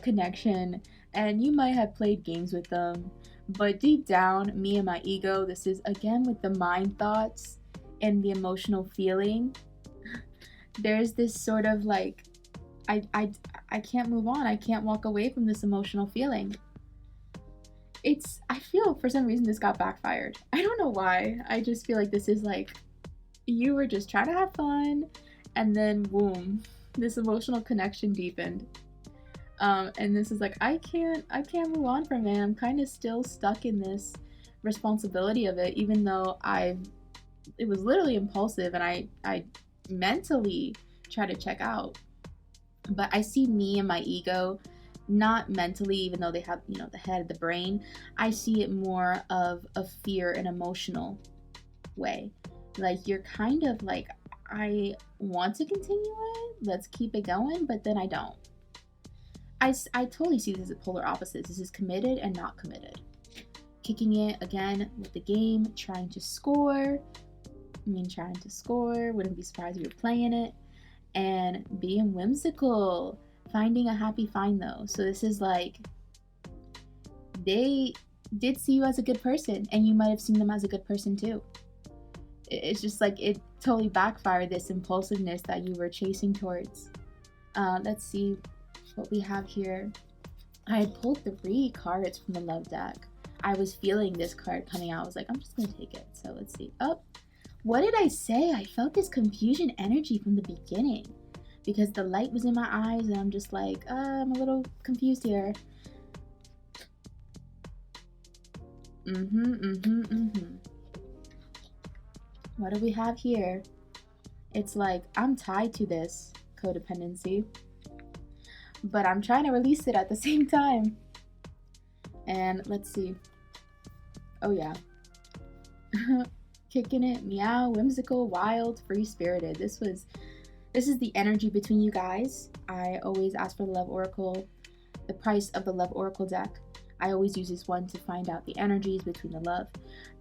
connection, and you might have played games with them. But deep down, me and my ego, this is again with the mind thoughts and the emotional feeling. There's this sort of like, I can't move on. I can't walk away from this emotional feeling. I feel for some reason this got backfired. I don't know why. I just feel like this is like, you were just trying to have fun, and then boom, this emotional connection deepened. And this is like, I can't move on from it. I'm kind of still stuck in this responsibility of it, even though it was literally impulsive and I mentally try to check out. But I see me and my ego, not mentally, even though they have, the head, the brain. I see it more of a fear and emotional way. Like, you're kind of like, I want to continue it, let's keep it going, but then I don't. I totally see this as polar opposites. This is committed and not committed. Kicking it again with the game, trying to score. Wouldn't be surprised if you're playing it. And being whimsical, finding a happy find though. So this is like, they did see you as a good person, and you might have seen them as a good person too. It's just like, it totally backfired, this impulsiveness that you were chasing towards. Let's see what we have here. I had pulled 3 cards from the love deck. I was feeling this card coming out. I was like, I'm just gonna take it. So let's see. Oh, what did I say? I felt this confusion energy from the beginning because the light was in my eyes, and I'm just like, I'm a little confused here. What do we have here? It's like, I'm tied to this codependency, but I'm trying to release it at the same time. And let's see. Oh yeah. Kicking it, meow, whimsical, wild, free-spirited. This is the energy between you guys. I always ask for the Love Oracle, the price of the Love Oracle deck. I always use this one to find out the energies between the love.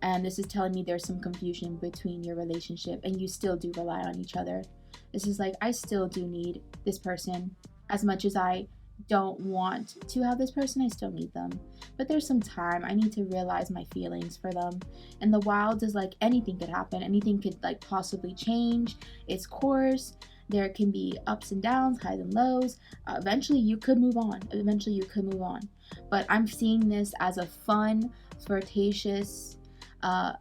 And this is telling me there's some confusion between your relationship, and you still do rely on each other. This is like, I still do need this person. As much as I don't want to have this person, I still need them. But there's some time. I need to realize my feelings for them. And the wild is like, anything could happen. Anything could like possibly change its course. There can be ups and downs, highs and lows. Eventually you could move on. But I'm seeing this as a fun, flirtatious,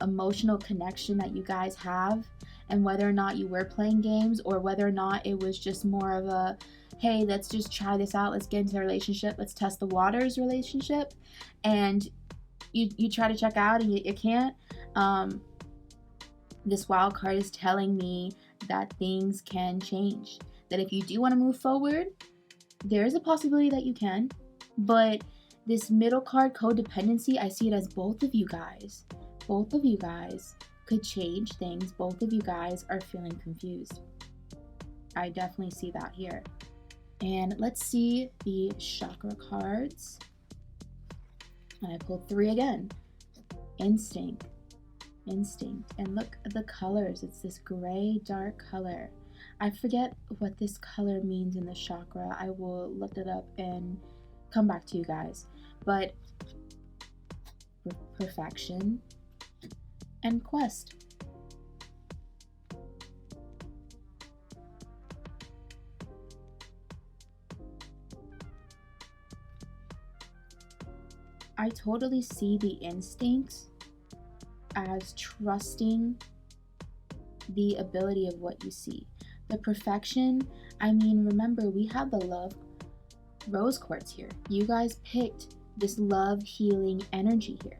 emotional connection that you guys have. And whether or not you were playing games, or whether or not it was just more of a, hey, let's just try this out, let's get into a relationship, let's test the waters relationship, and you try to check out and you can't. This wild card is telling me that things can change, that if you do want to move forward, there is a possibility that you can. But this middle card, codependency, I see it as both of you guys could change things. Both of you guys are feeling confused. I definitely see that here. And let's see the chakra cards. And I pulled 3 again. Instinct. And look at the colors. It's this gray dark color. I forget what this color means in the chakra. I will look it up and come back to you guys. But perfection and quest. I totally see the instincts as trusting the ability of what you see. The perfection, I mean, remember, we have the love rose quartz here. You guys picked this love healing energy here.